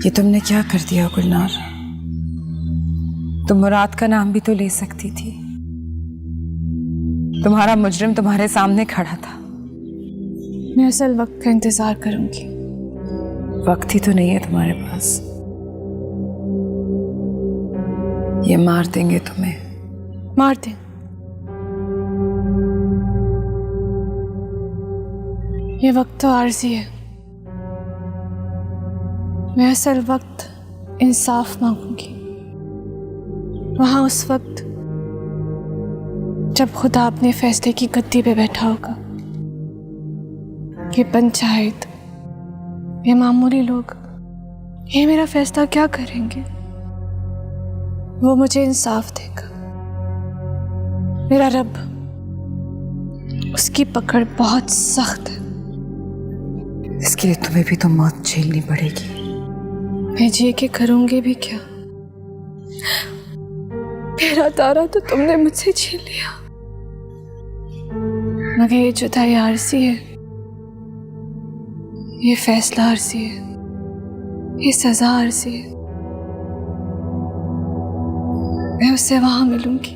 ये तुमने क्या कर दिया गुलनार? तुम मुराद का नाम भी तो ले सकती थी। तुम्हारा मुजरिम तुम्हारे सामने खड़ा था। मैं असल वक्त का इंतजार करूंगी। वक्त ही तो नहीं है तुम्हारे पास। ये मार देंगे तुम्हें। मार दें? ये वक्त तो आरजी है। मैं असल वक्त इंसाफ मांगूंगी, वहां उस वक्त जब खुदा अपने फैसले की गद्दी पे बैठा होगा। ये पंचायत, ये मामूली लोग, ये मेरा फैसला क्या करेंगे? वो मुझे इंसाफ देगा। मेरा रब, उसकी पकड़ बहुत सख्त है। इसके लिए तुम्हें भी तो मौत झेलनी पड़ेगी। मैं जी के करूंगी भी क्या? मेरा तारा तो तुमने मुझसे छीन लिया, मगर ये जुदाई आरसी है, ये फैसला आरसी है, ये सजा आरसी है। मैं उससे वहां मिलूंगी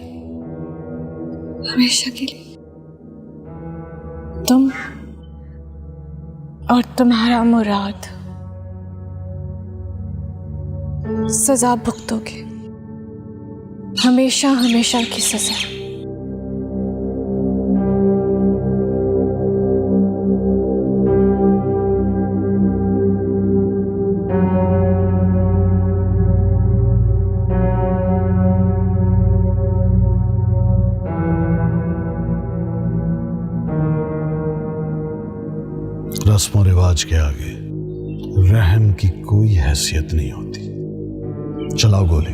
हमेशा के लिए। तुम और तुम्हारा मुराद सजा भुगतोगे, हमेशा हमेशा की सजा। रस्म और रिवाज के आगे रहम की कोई हैसियत नहीं होती। चलाओ गोली।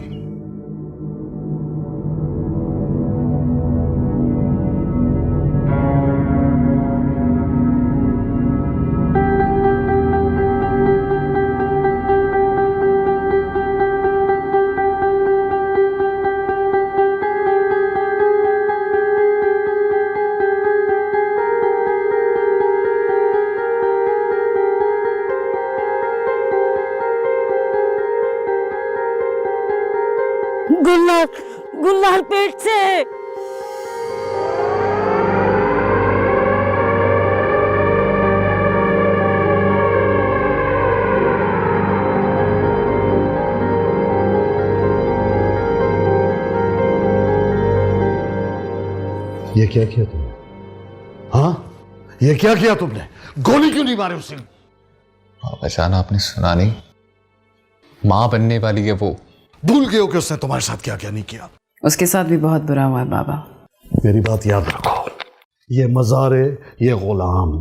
गुलनार, गुलनार पेट से। ये क्या किया तुमने? हाँ, ये क्या किया तुमने? गोली क्यों नहीं मारे उसे? पहचाना आपने? सुना नहीं? मां बनने वाली है वो। भूल गए हो कि उसने तुम्हारे साथ क्या क्या नहीं किया? उसके साथ भी बहुत बुरा हुआ है बाबा। मेरी बात याद रखो, ये मज़ारे, ये गुलाम,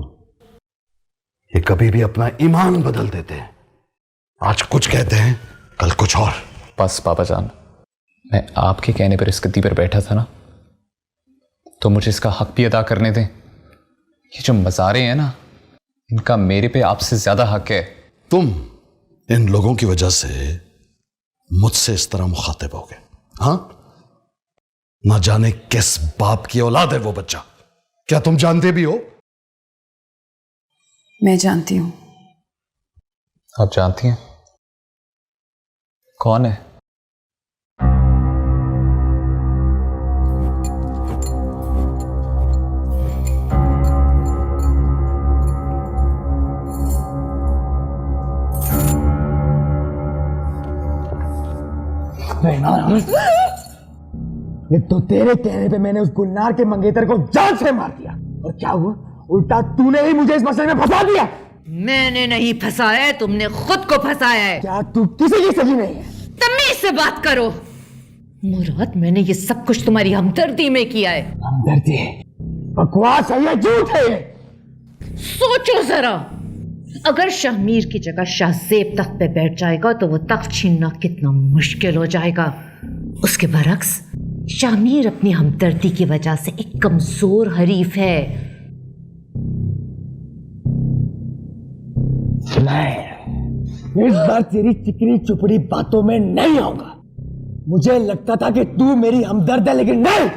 ये कभी भी अपना ईमान बदल देते हैं। आज कुछ कहते हैं, कल कुछ और। बस पापा जान, मैं आपके कहने पर इस गद्दी पर बैठा था ना, तो मुझे इसका हक भी अदा करने दें। ये जो मज़ारे हैं ना, इनका मेरे पे आपसे ज्यादा हक है। तुम इन लोगों की वजह से मुझसे इस तरह मुखातिब हो गए। हाँ, ना जाने किस बाप की औलाद है वो बच्चा। क्या तुम जानते भी हो? मैं जानती हूं। आप जानती हैं कौन है? ये तो तेरे कहने पे मैंने उस गुलनार के मंगेतर को जान से मार दिया, और क्या हुआ? उल्टा तूने ही मुझे इस मसले में फंसा दिया। मैंने नहीं फंसाया है, तुमने खुद को फंसाया है। क्या तू किसी की सगी नहीं है? तमीज से बात करो मुराद, मैंने ये सब कुछ तुम्हारी हमदर्दी में किया है। हमदर्दी? बकवास है, ये झूठ है। सोचो जरा, अगर शाहमीर की जगह शाहजेब तख्त पे बैठ जाएगा तो वो तख्त छीनना कितना मुश्किल हो जाएगा। उसके बरक्स शाहमीर अपनी हमदर्दी की वजह से एक कमजोर हरीफ है। नहीं, इस बार तेरी चिकनी चुपड़ी बातों में नहीं आऊंगा। मुझे लगता था कि तू मेरी हमदर्द है, लेकिन नहीं,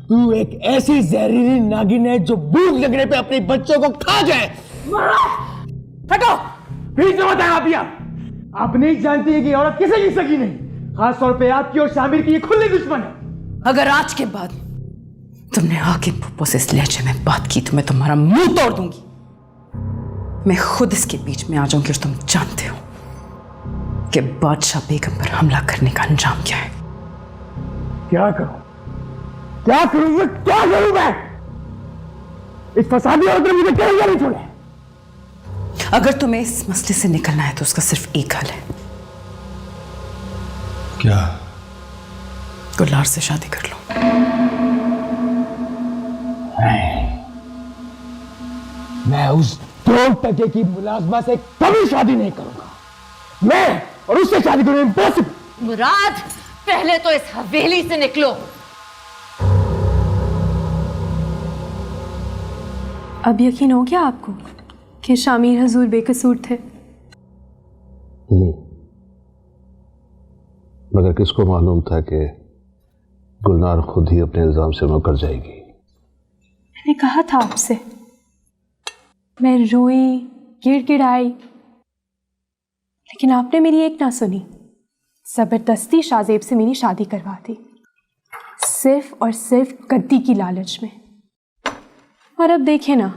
तू एक ऐसी जहरीली नागिन है जो भूख लगने पे अपने बच्चों को खा जाए। हटो, बीच में मत आना पिया। आप नहीं जानती है कि औरत किसी की सगी नहीं, खासतौर पे आपकी और शामिर की ये खुली दुश्मन है। अगर आज के बाद तुमने आके पुप्पो से इस लहजे में बात की तो मैं तुम्हारा मुंह तोड़ दूंगी। मैं खुद इसके बीच में आ जाऊंगी और तुम जानते हो कि बादशाह बेगम पर हमला करने का अंजाम क्या है। क्या करूं, क्या करूं मैं, क्या करूं मैं? इस फसादी औरत ने मुझे क्या नहीं छोड़ा। अगर तुम्हें इस मसले से निकलना है तो उसका सिर्फ एक हल है। क्या? गुलनार से शादी कर लो। मैं उस 2 टके की मुलाजमा से कभी शादी नहीं करूंगा। मैं और उससे शादी करूंगा इम्पॉसिबल। मुराद, पहले तो इस हवेली से निकलो। अब यकीन हो गया आपको कि शामिर हजूर बेकसूर थे? मगर किसको मालूम था कि गुलनार खुद ही अपने इल्जाम से मुकर जाएगी। मैंने कहा था आपसे, मैं रोई गिड़गिड़ाई, लेकिन आपने मेरी एक ना सुनी। जबरदस्ती शाहजेब से मेरी शादी करवा दी, सिर्फ और सिर्फ गद्दी की लालच में। और अब देखें ना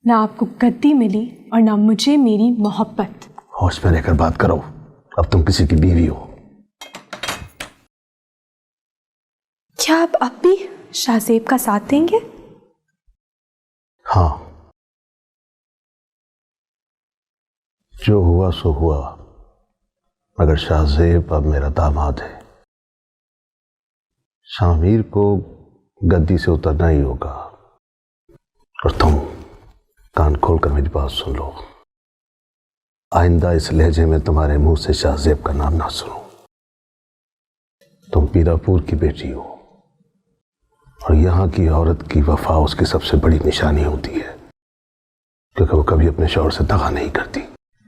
आपको गद्दी मिली और ना मुझे मेरी मोहब्बत। होश में रहकर बात करो, अब तुम किसी की बीवी हो। क्या आप अब भी शाहजेब का साथ देंगे? हाँ, जो हुआ सो हुआ, मगर शाहजेब अब मेरा दामाद है। शामिर को गद्दी से उतरना ही होगा। और तुम कान खोलकर मेरी बात सुन लो, आइंदा इस लहजे में तुम्हारे मुंह से शाहजेब का नाम ना सुनो। तुम पीरापुर की बेटी हो और यहां की औरत की वफा उसकी सबसे बड़ी निशानी होती है, क्योंकि वो कभी अपने शौहर से दगा नहीं करती।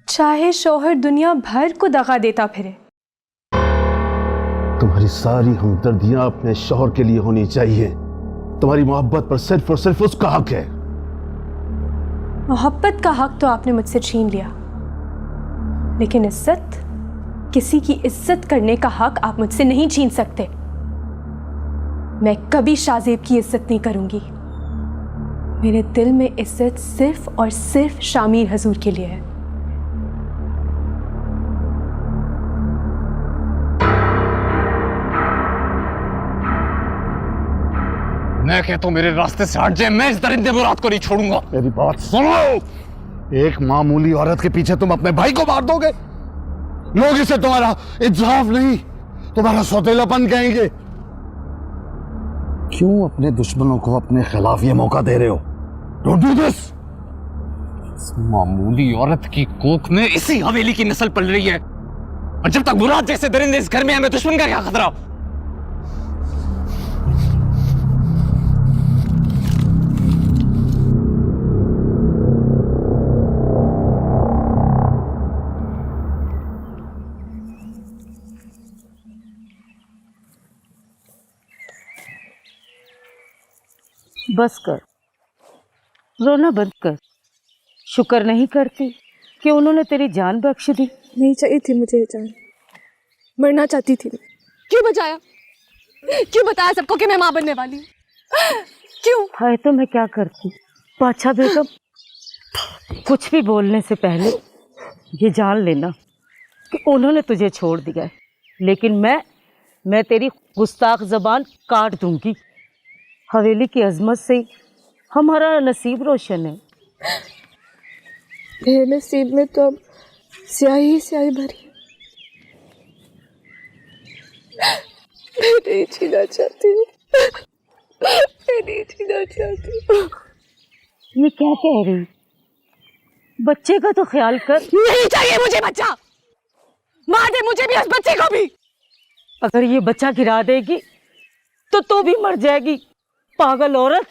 चाहे शौहर दुनिया भर को दगा देता फिरे। तुम्हारी सारी हमदर्दियां अपने शौहर के लिए होनी चाहिए। तुम्हारी मोहब्बत पर सिर्फ और सिर्फ उसका हक है। मोहब्बत का हक तो आपने मुझसे छीन लिया, लेकिन इज्जत, किसी की इज्जत करने का हक आप मुझसे नहीं छीन सकते। मैं कभी शाहजेब की इज्जत नहीं करूंगी। मेरे दिल में इज्जत सिर्फ और सिर्फ शामिर हजूर के लिए है। मैं कहता हूं मेरे रास्ते से हट जाए, मैं इस दरिंदे मुराद को नहीं छोड़ूंगा। मेरी बात सुनो, एक मामूली औरत के पीछे तुम अपने भाई को मार दोगे? लोग इसे तुम्हारा इंसाफ नहीं, तुम्हारा सौतेलापन कहेंगे। क्यों अपने दुश्मनों को अपने खिलाफ ये मौका दे रहे हो? Don't do this. इस मामूली औरत की कोख में इसी हवेली की नस्ल पल रही है, और जब तक मुराद जैसे दरिंदे इस घर में हमें दुश्मन का क्या खतरा? बस कर, रोना बंद कर। शुक्र नहीं करती कि उन्होंने तेरी जान बख्श दी। नहीं चाहिए थी मुझे ये जान, मरना चाहती थी। क्यों बचाया? क्यों बताया सबको कि मैं मां बनने वाली हूँ? क्यों? हाय तो मैं क्या करती बादशाह बेगम, कुछ भी बोलने से पहले ये जान लेना कि उन्होंने तुझे छोड़ दिया है, लेकिन मैं तेरी गुस्ताख जबान काट दूंगी। हवेली की अजमत से हमारा नसीब रोशन है। मेरे नसीब में तो अब स्याही ही स्याही भरी है। मैं नहीं जीना चाहती हूँ, मैं नहीं जीना चाहती हूँ। ये क्या कह रही? बच्चे का तो ख्याल कर। नहीं चाहिए मुझे बच्चा, मार दे मुझे भी, उस बच्चे को भी। अगर ये बच्चा गिरा देगी तो तू भी मर जाएगी, पागल औरत।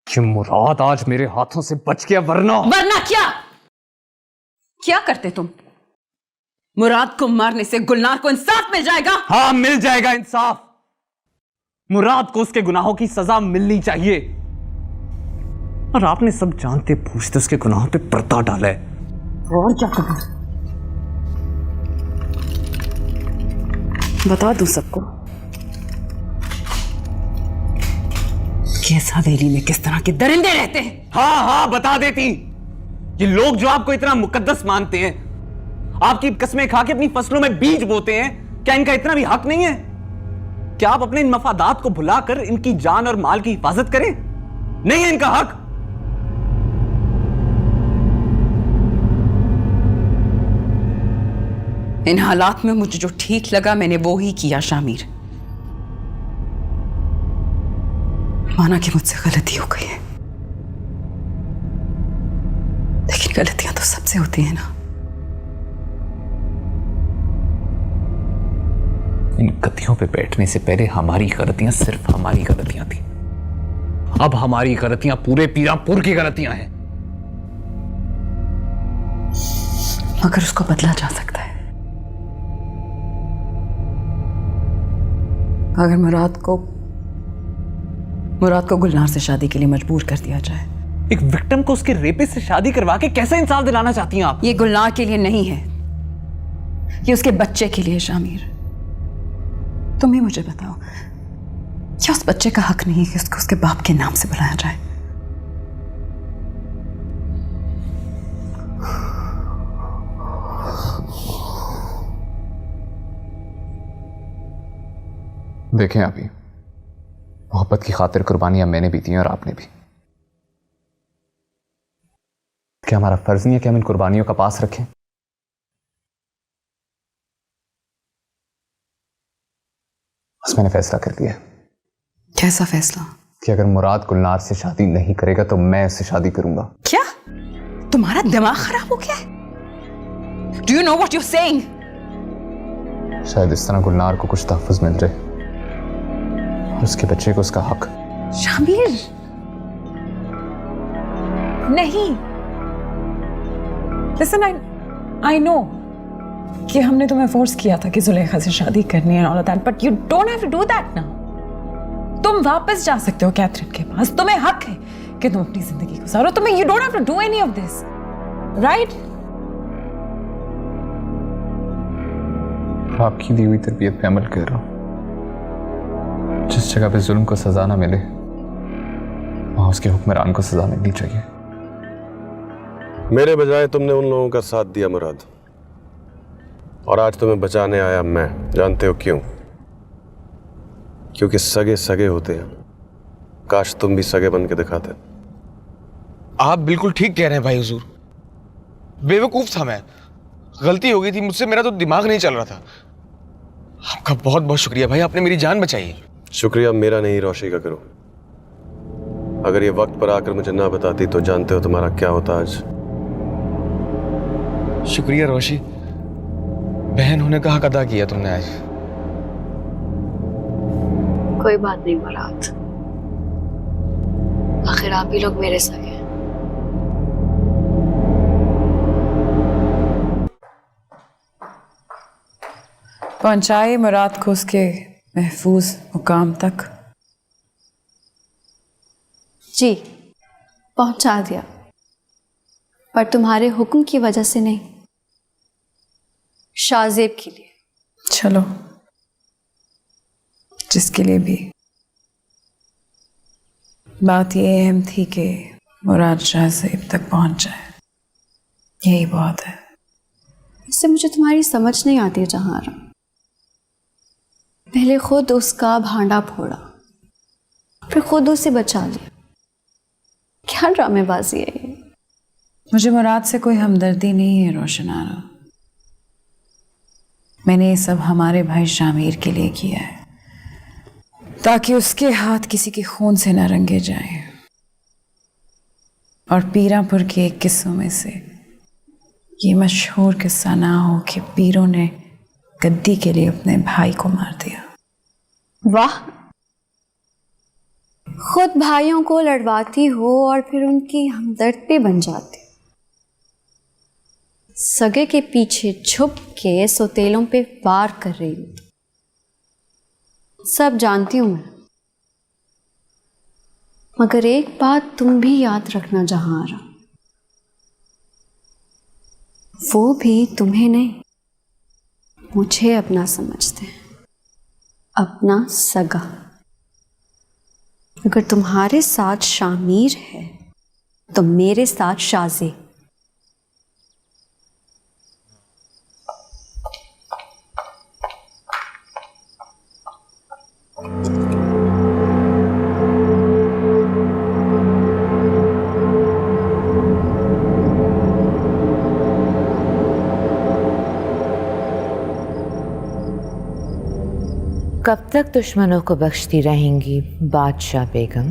कि मुराद आज मेरे हाथों से बच गया, वरना क्या करते तुम? मुराद को मारने से गुलनार को इंसाफ मिल जाएगा। हाँ, मिल जाएगा इंसाफ, मुराद को उसके गुनाहों की सजा मिलनी चाहिए, और आपने सब जानते बूझते उसके गुनाहों पे पर्दा डाला है। और क्या करूं? बता दूं सबको कि इस हवेली में किस तरह के दरिंदे रहते हैं? हाँ हाँ, बता देती। ये लोग जो आपको इतना मुकद्दस मानते हैं, आपकी कस्में खा के अपनी फसलों में बीज बोते हैं, क्या इनका इतना भी हक नहीं है? क्या आप अपने इन मफादात को भुलाकर इनकी जान और माल की हिफाजत करें? नहीं है इनका हक। इन हालात में मुझे जो ठीक लगा मैंने वो ही किया शामिर। माना कि मुझसे गलती हो गई है, लेकिन गलतियां तो सबसे होती हैं ना। इन गद्दियों पे बैठने से पहले हमारी गलतियां सिर्फ हमारी गलतियां थी, अब हमारी गलतियां पूरे पीरापुर की गलतियां हैं। मगर उसको बदला जा सकता है। अगर मुराद को गुलनार से शादी के लिए मजबूर कर दिया जाए। एक विक्टिम को उसके रेपिस्ट से शादी करवा के कैसे इंसाफ दिलाना चाहती हैं आप? ये गुलनार के लिए नहीं है, ये उसके बच्चे के लिए। शामिर, तुम ही मुझे बताओ, क्या उस बच्चे का हक नहीं है कि उसको उसके बाप के नाम से बुलाया जाए? देखें अभी, मोहब्बत की खातिर कुर्बानियां मैंने भी दी और आपने भी। क्या हमारा फर्ज नहीं है कि हम इन कुर्बानियों का पास रखें? बस मैंने फैसला कर लिया। कैसा फैसला? कि अगर मुराद गुलनार से शादी नहीं करेगा तो मैं उससे शादी करूंगा। क्या तुम्हारा दिमाग खराब हो गया है? Do you know what you're saying? शायद इस तरह गुलनार को कुछ तहफ़्फ़ुज़ मिल जाए, उसके बच्चे को उसका हक। शामिर, नहीं। Listen, I know कि हमने तुम्हें फोर्स किया था कि जुलेखा से शादी करनी है, all of that, but you don't have to do that now. तुम वापस जा सकते हो कैथरीन के पास, तुम्हें हक है कि तुम अपनी जिंदगी गुजारो, तुम्हें you don't have to do any of this, right? आपकी दी हुई तरबियत पे अमल कर रहा हूं। जिस जगह पे जुल्म को सजा ना मिले वहां उसके हुक्मरान को सजा मिलनी चाहिए। मेरे बजाय तुमने उन लोगों का साथ दिया मुराद, और आज तुम्हें बचाने आया मैं। जानते हो क्यों? क्योंकि सगे सगे होते हैं। काश तुम भी सगे बन के दिखाते। आप बिल्कुल ठीक कह रहे हैं भाई हुजूर, बेवकूफ था मैं, गलती हो गई थी मुझसे, मेरा तो दिमाग नहीं चल रहा था। आपका बहुत बहुत शुक्रिया भाई, आपने मेरी जान बचाई। शुक्रिया मेरा नहीं, रोशी का करो। अगर ये वक्त पर आकर मुझे ना बताती तो जानते हो तुम्हारा क्या होता आज। शुक्रिया रोशी, बहन होने का हक अदा किया तुमने आज। कोई बात नहीं मुराद, आखिर आप ही लोग मेरे सगे हैं। पहुंचाए मुराद को उसके महफूज मुकाम तक? जी पहुंचा दिया, पर तुम्हारे हुक्म की वजह से नहीं, शाहजेब के लिए। चलो, जिसके लिए भी। बात ये अहम थी कि मुराद शाहजेब तक पहुंच जाए, यही बहुत है। इससे मुझे तुम्हारी समझ नहीं आती जहां। पहले खुद उसका भांडा फोड़ा, फिर खुद उसे बचा लिया। क्या ड्रामेबाजी है ये? मुझे मुराद से कोई हमदर्दी नहीं है रोशनारा, मैंने ये सब हमारे भाई शामिर के लिए किया है, ताकि उसके हाथ किसी के खून से न रंगे जाएं। और पीरापुर के एक किस्सों में से ये मशहूर किस्सा ना हो कि पीरों ने गद्दी के लिए अपने भाई को मार दिया। वाह, खुद भाइयों को लड़वाती हो और फिर उनकी हमदर्द पे बन जाती। सगे के पीछे छुप के सौतेलों पे वार कर रही हूं। सब जानती हूं मैं, मगर एक बात तुम भी याद रखना जहांरा, वो भी तुम्हें नहीं मुझे अपना समझते हैं, अपना सगा। अगर तुम्हारे साथ शामीर है तो मेरे साथ शाज़ेब। कब तक दुश्मनों को बख्शती रहेंगी बादशाह बेगम?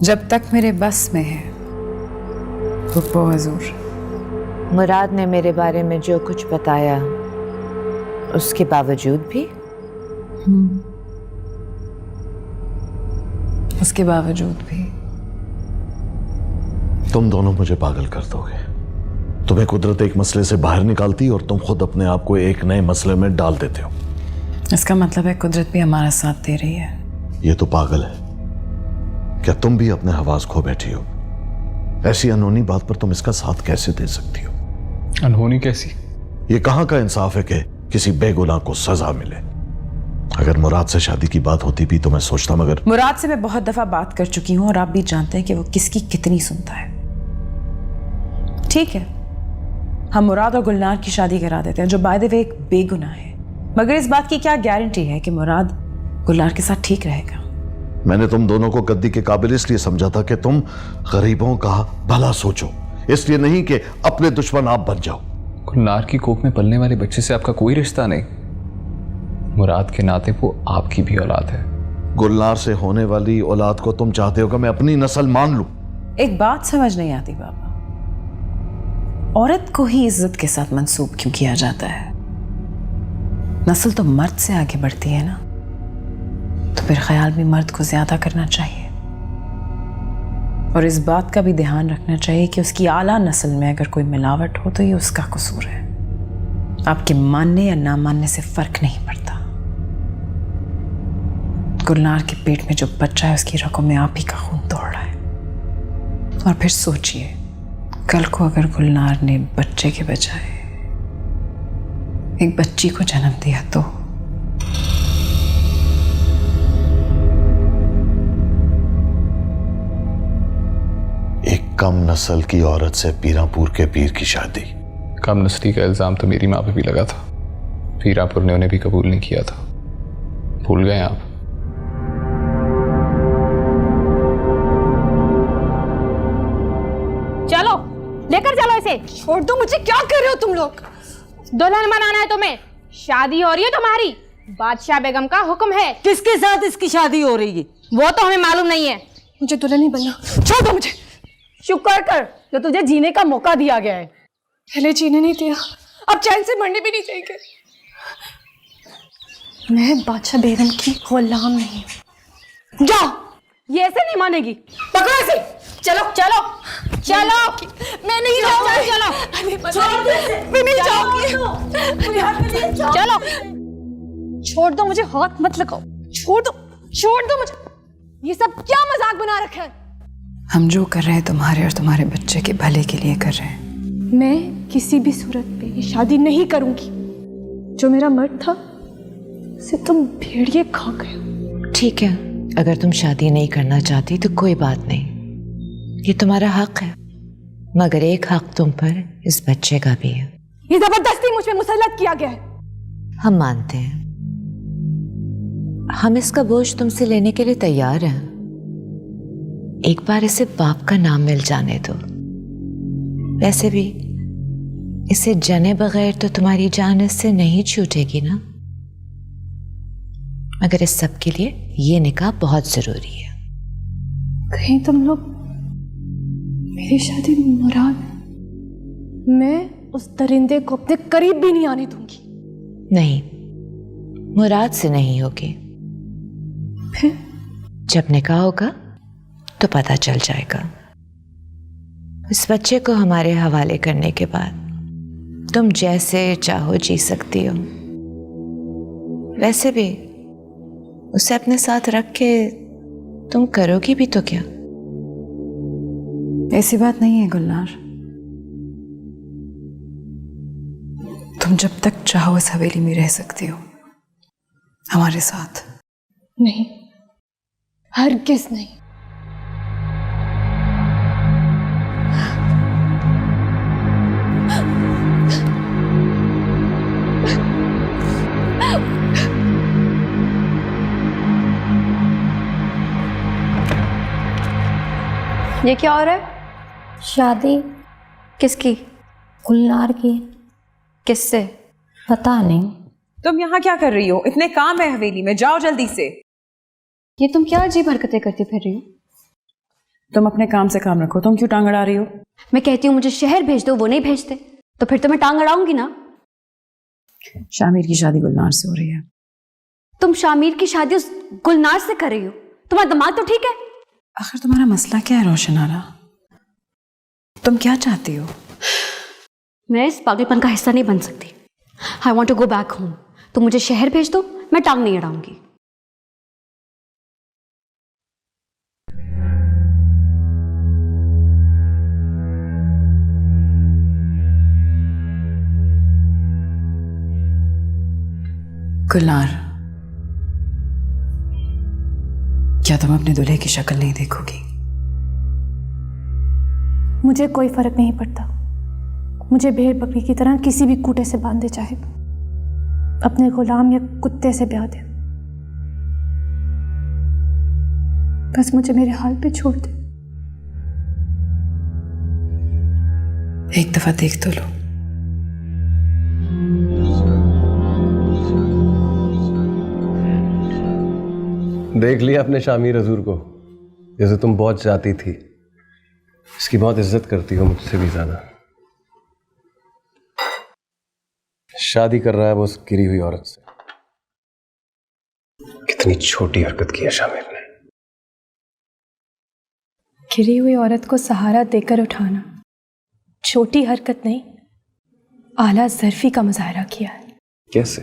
जब तक मेरे बस में है फुप्पो हजूर। मुराद ने मेरे बारे में जो कुछ बताया उसके बावजूद भी? उसके बावजूद भी तुम दोनों मुझे पागल कर दोगे। तुम्हें कुदरत एक मसले से बाहर निकालती और तुम खुद अपने आप को एक नए मसले में डाल देते हो। इसका मतलब है कुदरत भी हमारा साथ दे रही है। ये तो पागल है। क्या तुम भी अपने हवास खो बैठी हो? ऐसी अनहोनी बात पर तुम इसका साथ कैसे दे सकती हो? अनहोनी कैसी? ये कहां का इंसाफ है कि किसी बेगुनाह को सजा मिले? अगर मुराद से शादी की बात होती भी तो मैं सोचता, मगर मुराद से मैं बहुत दफा बात कर चुकी हूं और आप भी जानते हैं कि वो किसकी कितनी सुनता है। ठीक है, हम मुराद और गुलनार की शादी करा देते हैं, जो बाय द वे एक बेगुनाह है, मगर इस बात की क्या गारंटी है कि मुराद गुलनार के साथ ठीक रहेगा? मैंने तुम दोनों को गद्दी के काबिल इसलिए समझा था कि तुम गरीबों का भला सोचो, इसलिए नहीं कि अपने दुश्मन आप बन जाओ। गुलनार की कोख में पलने वाले बच्चे से आपका कोई रिश्ता नहीं। मुराद के नाते वो आपकी भी औलाद है। गुलनार से होने वाली औलाद को तुम चाहते हो कि मैं अपनी नस्ल मान लूं? एक बात समझ नहीं आती बाबा, औरत को ही इज्जत के साथ मंसूब क्यों किया जाता है? नस्ल तो मर्द से आगे बढ़ती है ना, तो फिर ख्याल भी मर्द को ज्यादा करना चाहिए। और इस बात का भी ध्यान रखना चाहिए कि उसकी आला नस्ल में अगर कोई मिलावट हो तो ये उसका कसूर है। आपके मानने या ना मानने से फर्क नहीं पड़ता। गुलनार के पेट में जो बच्चा है उसकी रगों में आप ही का खून दौड़ रहा है। और फिर सोचिए, कल को अगर गुलनार ने बच्चे के बजाय एक बच्ची को जन्म दिया तो एक कम नस्ल की औरत से पीरापुर के पीर की शादी। कम नस्ली का इल्जाम तो मेरी माँ पे भी लगा था। पीरापुर ने उन्हें भी कबूल नहीं किया था। भूल गए आप? चलो लेकर चलो इसे। छोड़ दो मुझे, क्या कर रहे हो तुम लोग? दुल्हन बनाना है तुम्हें, शादी हो रही है तुम्हारी, बादशाह बेगम का हुक्म है। किसके साथ इसकी शादी हो रही है? वो तो हमें मालूम नहीं है। मुझे दुल्हन नहीं बनना, छोड़ दो मुझे। शुक्र कर जो तुझे जीने का मौका दिया गया है। पहले जीने नहीं दिया, अब चैन से मरने भी नहीं देंगे। मैं बादशाह बेगम की गुलाम नहीं हूं। जाओ, ये ऐसे नहीं मानेगी। पकड़ो इसे। चलो चलो चलो। मैं नहीं जाऊंगी। चलो मैं नहीं जाऊंगी। चलो। छोड़ दो मुझे, हाथ मत लगाओ। छोड़ दो मुझे। ये सब क्या मजाक बना रखा है? हम जो कर रहे हैं तुम्हारे और तुम्हारे बच्चे के भले के लिए कर रहे हैं। मैं किसी भी सूरत पे ये शादी नहीं करूंगी। जो मेरा मर्द था उसे तुम भेड़िए खा गए। ठीक है, अगर तुम शादी नहीं करना चाहती तो कोई बात नहीं, ये तुम्हारा हक है, मगर एक हक तुम पर इस बच्चे का भी है। ये जबरदस्ती मुझ पे मुसल्लत किया गया है। हम मानते हैं, हम इसका बोझ तुमसे लेने के लिए तैयार हैं। एक बार इसे बाप का नाम मिल जाने दो। वैसे भी इसे जने बगैर तो तुम्हारी जान इससे नहीं छूटेगी ना, मगर इस सब के लिए ये निकाह बहुत जरूरी है। कहीं तुम लोग मेरी शादी मुराद, मैं उस दरिंदे को अपने करीब भी नहीं आने दूंगी। नहीं, मुराद से नहीं होगी। फिर जब निकाह होगा तो पता चल जाएगा। इस बच्चे को हमारे हवाले करने के बाद तुम जैसे चाहो जी सकती हो। वैसे भी उसे अपने साथ रख के तुम करोगी भी तो क्या? ऐसी बात नहीं है गुलनार। तुम जब तक चाहो इस हवेली में रह सकती हो हमारे साथ। नहीं, हरगिज़ नहीं। ये क्या हो रहा है? शादी किसकी? गुलनार की। किससे? पता नहीं। तुम यहाँ क्या कर रही हो? इतने काम है हवेली में, जाओ जल्दी से। ये तुम क्या अजीब हरकतें करती फिर रही हो? तुम अपने काम से काम रखो, तुम क्यों टांग अड़ा रही हो? मैं कहती हूँ मुझे शहर भेज दो, वो नहीं भेजते तो फिर तो मैं टांग अड़ाऊंगी ना। शामिर की शादी गुलनार से हो रही है। तुम शामिर की शादी उस गुलनार से कर रही हो? तुम्हारा दिमाग तो ठीक है? आखिर तुम्हारा मसला क्या है रोशन आरा? तुम क्या चाहती हो? मैं इस पागलपन का हिस्सा नहीं बन सकती। I want to go back home. तुम मुझे शहर भेज दो, मैं टांग नहीं अड़ाऊंगी। गुलनार, क्या तुम अपने दूल्हे की शक्ल नहीं देखोगी? मुझे कोई फर्क नहीं पड़ता। मुझे भेड़ बकरी की तरह किसी भी कूटे से बांध दे, चाहे अपने गुलाम या कुत्ते से ब्याह दे, बस मुझे मेरे हाल पे छोड़ दे। एक दफा देख तो लो। देख लिया अपने शामिर हजूर को, जैसे तुम बहुत चाहती थी। इसकी बहुत इज्जत करती हो, मुझसे भी ज्यादा। शादी कर रहा है वो उस गिरी हुई औरत से। कितनी छोटी हरकत की है शामिर ने। गिरी हुई औरत को सहारा देकर उठाना छोटी हरकत नहीं, आला ज़र्फी का मुजाहरा किया है। कैसे?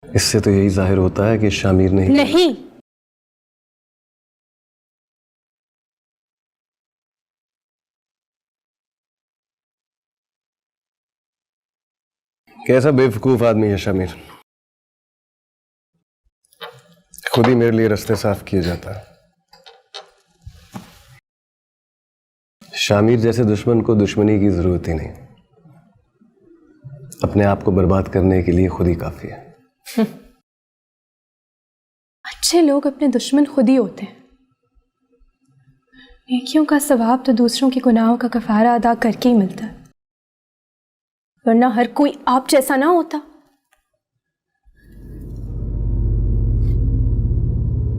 इससे तो यही जाहिर होता है कि शामिर ने नहीं, कैसा बेवकूफ आदमी है शामिर। खुद ही मेरे लिए रास्ते साफ किए जाता है। शामिर जैसे दुश्मन को दुश्मनी की जरूरत ही नहीं, अपने आप को बर्बाद करने के लिए खुद ही काफी है। अच्छे लोग अपने दुश्मन खुद ही होते हैं। नेकियों का सवाब तो दूसरों के गुनाहों का कफारा अदा करके ही मिलता है, वरना हर कोई आप जैसा ना होता।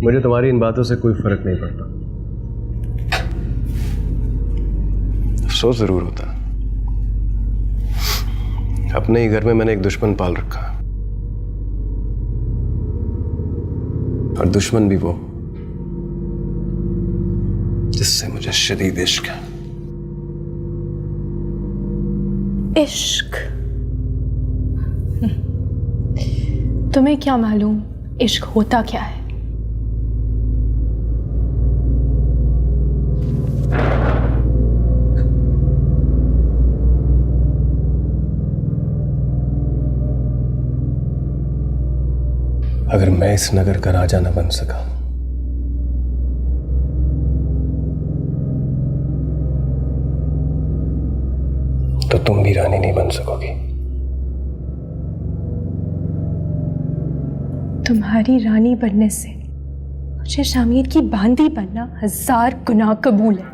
मुझे तुम्हारी इन बातों से कोई फर्क नहीं पड़ता। अफसोस जरूर होता, अपने ही घर में मैंने एक दुश्मन पाल रखा, और दुश्मन भी वो जिससे मुझे शदीद इश्क है। इश्क? तुम्हें क्या मालूम इश्क होता क्या है? अगर मैं इस नगर का राजा न बन सका तो तुम भी रानी नहीं बन सकोगी। तुम्हारी रानी बनने से मुझे शामिर की बांदी बनना 1000 गुनाह कबूल है।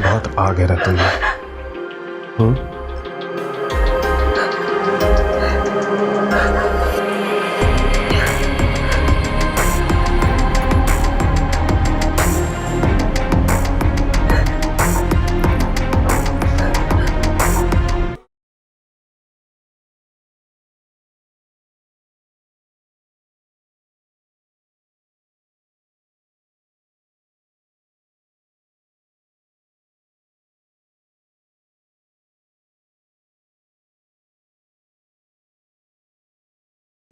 बहुत आगे रह तुम।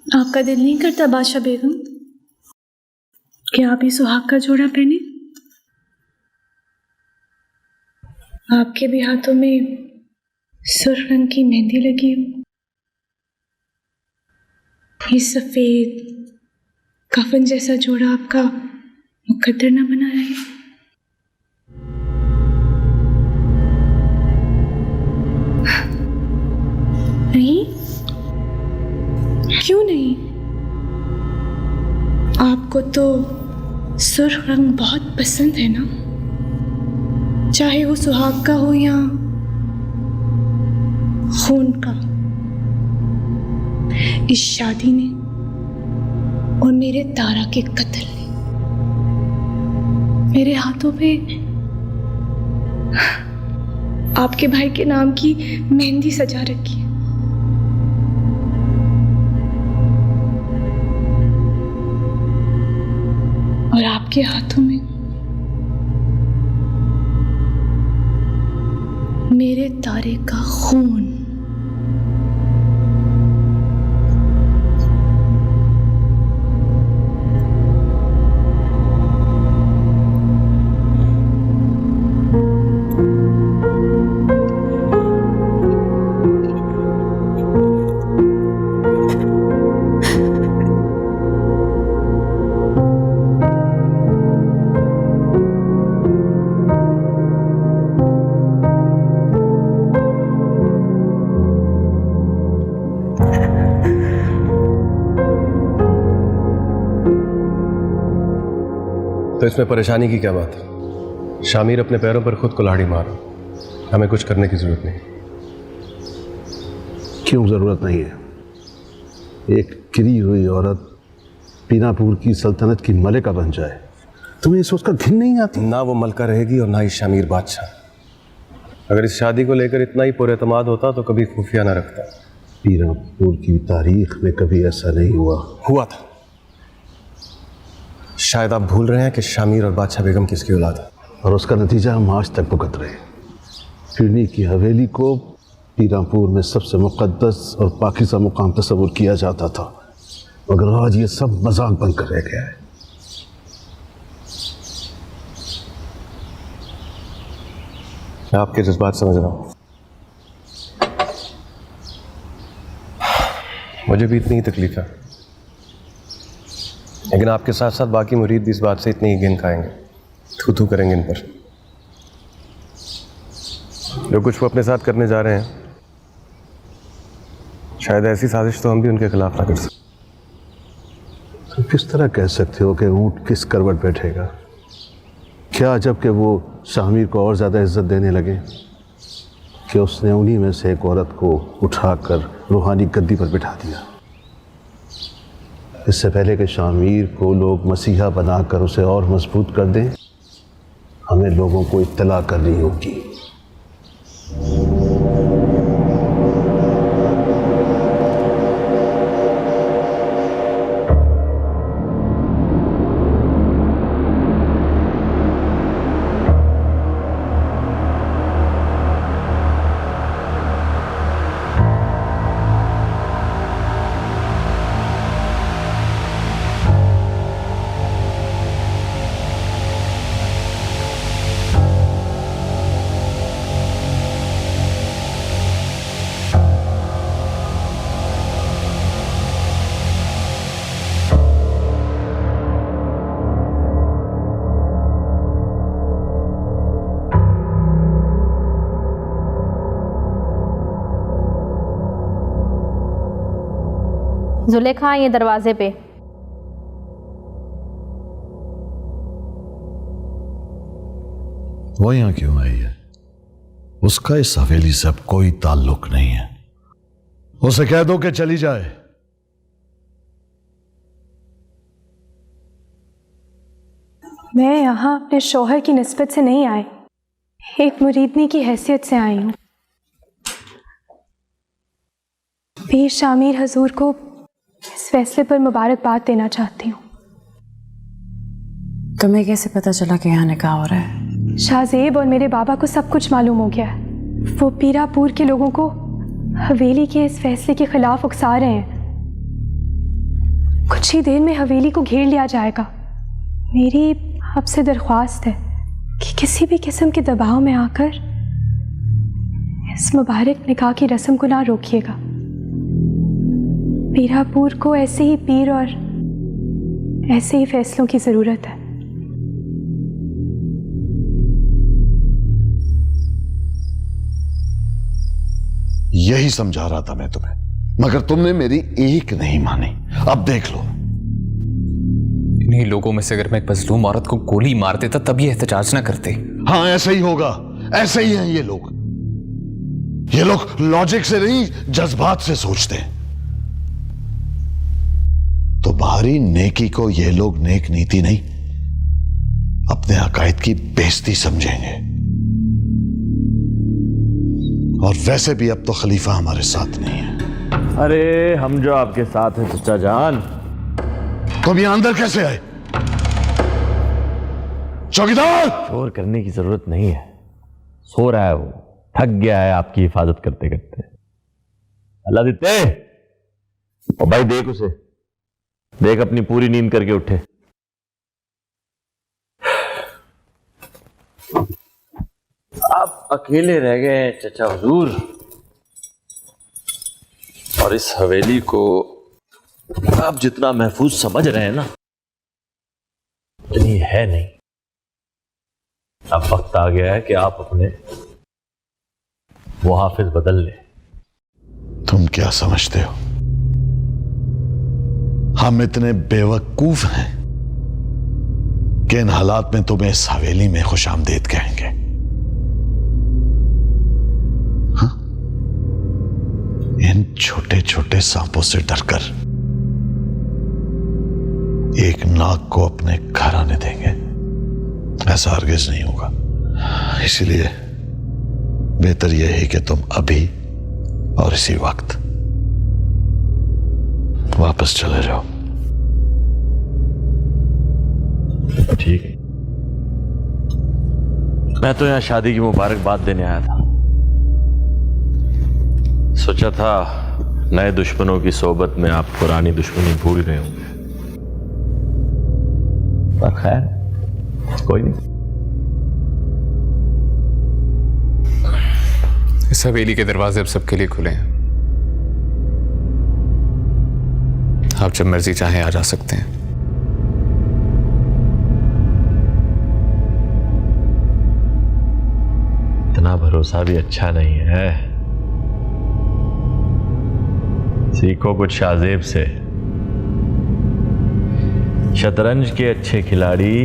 आपका दिल नहीं करता बादशाह बेगम कि आप ही सुहाग का जोड़ा पहने? आपके भी हाथों में सुर्ख रंग की मेहंदी लगी हो, ये सफेद कफन जैसा जोड़ा आपका मुकद्दर न बना रहे। नहीं, क्यों नहीं? आपको तो सुर्ख रंग बहुत पसंद है ना, चाहे वो सुहाग का हो या खून का। इस शादी ने और मेरे तारा के कत्ल ने मेरे हाथों पे आपके भाई के नाम की मेहंदी सजा रखी है। और आपके हाथों में मेरे तारे का खून। तो इसमें परेशानी की क्या बात है? शामिर अपने पैरों पर खुद कुल्हाड़ी मारो, हमें कुछ करने की जरूरत नहीं। क्यों जरूरत नहीं है? एक गिरी हुई औरत पीनापुर की सल्तनत की मलिका बन जाए, तुम्हें इस सोचकर घिन नहीं आती? ना वो मलका रहेगी और ना ही शामिर बादशाह। अगर इस शादी को लेकर इतना ही पुरएतमाद होता तो कभी खुफिया ना रखता। पीनापुर की तारीख में कभी ऐसा नहीं हुआ था। शायद आप भूल रहे हैं कि शामिर और बादशाह बेगम किसकी औलाद है, और उसका नतीजा हम आज तक भुगत रहे। फिरनी की हवेली को पीरापुर में सबसे मुक़द्दस और पाकीज़ा मुकाम तस्वुर किया जाता था, मगर आज ये सब मजाक बनकर रह गया है। मैं आपके जज्बात समझ रहा हूँ, मुझे भी इतनी ही तकलीफ है, लेकिन आपके साथ साथ बाकी मुरीद भी इस बात से इतनी ही गिन खाएंगे, थू करेंगे इन पर। जो कुछ वो अपने साथ करने जा रहे हैं, शायद ऐसी साजिश तो हम भी उनके खिलाफ ना कर सकते। तुम किस तरह कह सकते हो कि ऊंट किस करवट बैठेगा? क्या अजब कि वो शामिर को और ज़्यादा इज्जत देने लगे कि उसने उन्हीं में से एक औरत को उठाकर रूहानी गद्दी पर बिठा दिया। इससे पहले कि शामिर को लोग मसीहा बनाकर उसे और मजबूत कर दें, हमें लोगों को इत्तला करनी होगी। जुलेखा ये दरवाजे पे। वो यहाँ क्यों आई है? उसका इस हवेली से अब कोई ताल्लुक नहीं है। उसे कह दो कि चली जाए। मैं यहाँ अपने शौहर की निस्बत से नहीं आई, एक मुरीदनी की हैसियत से आई हूँ। पीर शामिर हजूर को इस फैसले पर मुबारकबाद देना चाहती हूँ। तुम्हें कैसे पता चला कि यहाँ निकाह हो रहा है? शाहजेब और मेरे बाबा को सब कुछ मालूम हो गया है। वो पीरापुर के लोगों को हवेली के इस फैसले के खिलाफ उकसा रहे हैं। कुछ ही देर में हवेली को घेर लिया जाएगा। मेरी आपसे दरख्वास्त है कि किसी भी किस्म के दबाव में आकर इस मुबारक निकाह की रस्म को ना रोकिएगा। पीरापुर को ऐसे ही पीर और ऐसे ही फैसलों की जरूरत है। यही समझा रहा था मैं तुम्हें, मगर तुमने मेरी एक नहीं मानी। अब देख लो, इन्हीं लोगों में से अगर मैं एक मजलूम औरत को गोली मार देता तब ये एहतजाज ना करते। हाँ, ऐसा ही होगा। ऐसे ही हैं ये लोग। ये लोग लॉजिक से नहीं, जज्बात से सोचते हैं। तो बाहरी नेकी को ये लोग नेक नीति नहीं, अपने अकायद की बेइज्जती समझेंगे। और वैसे भी अब तो खलीफा हमारे साथ नहीं है। अरे हम जो आपके साथ हैं चचा जान। तुम यहां अंदर कैसे आए? चौकीदार! शोर करने की जरूरत नहीं है, सो रहा है वो, थक गया है आपकी हिफाजत करते करते। अल्लाह देते। और भाई देख उसे, देख अपनी पूरी नींद करके उठे। आप अकेले रह गए हैं चचा हुजूर, और इस हवेली को आप जितना महफूज समझ रहे हैं ना, इतनी है नहीं। अब वक्त आ गया है कि आप अपने वो हाफिज बदल ले। तुम क्या समझते हो, हम इतने बेवकूफ हैं कि इन हालात में तुम्हें इस हवेली में खुशामदीद कहेंगे? हाँ? इन छोटे छोटे सांपों से डरकर एक नाग को अपने घर आने देंगे? ऐसा हरगिज नहीं होगा। इसलिए बेहतर यह है कि तुम अभी और इसी वक्त वापस चले जाओ। ठीक है, मैं तो यहां शादी की मुबारकबाद देने आया था। सोचा था नए दुश्मनों की सोबत में आप पुरानी दुश्मनी भूल गए होंगे, पर खैर कोई नहीं। इस हवेली के दरवाजे अब सबके लिए खुले हैं। आप जब मर्जी चाहे आ जा सकते हैं। इतना भरोसा भी अच्छा नहीं है। सीखो कुछ शाहजेब से। शतरंज के अच्छे खिलाड़ी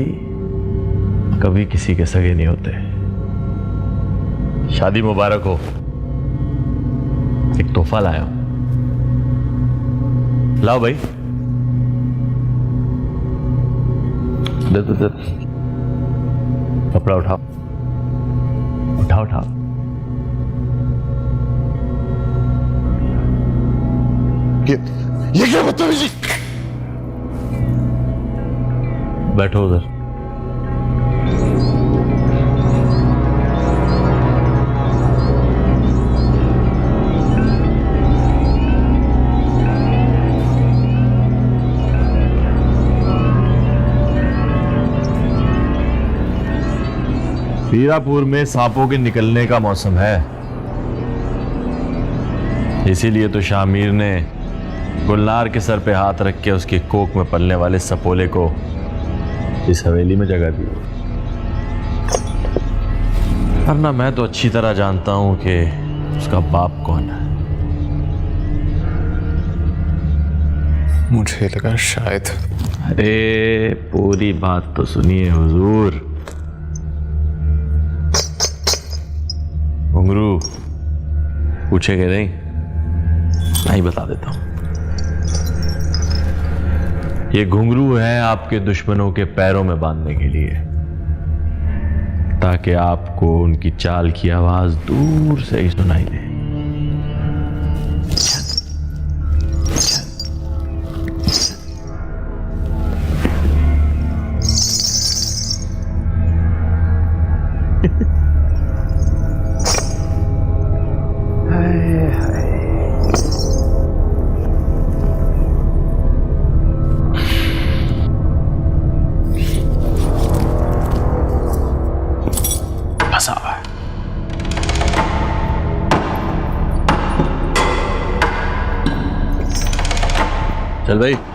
कभी किसी के सगे नहीं होते। शादी मुबारक हो। एक तोहफा लाया हूं, लाओ भाई। दे दे दे, कपड़ा उठाओ उठाओ उठाओ। ये क्या बदतमीजी? बैठो उधर। पीरापुर में सांपों के निकलने का मौसम है, इसीलिए तो शामीर ने गुलनार के सर पे हाथ रख के उसकी कोख में पलने वाले सपोले को इस हवेली में जगह दी। वरना मैं तो अच्छी तरह जानता हूं कि उसका बाप कौन है। मुझे लगा शायद। अरे पूरी बात तो सुनिए हुजूर। घुंघरू पूछेंगे नहीं बता देता हूं। ये घुंघरू है आपके दुश्मनों के पैरों में बांधने के लिए, ताकि आपको उनकी चाल की आवाज दूर से ही सुनाई दे। चल भाई।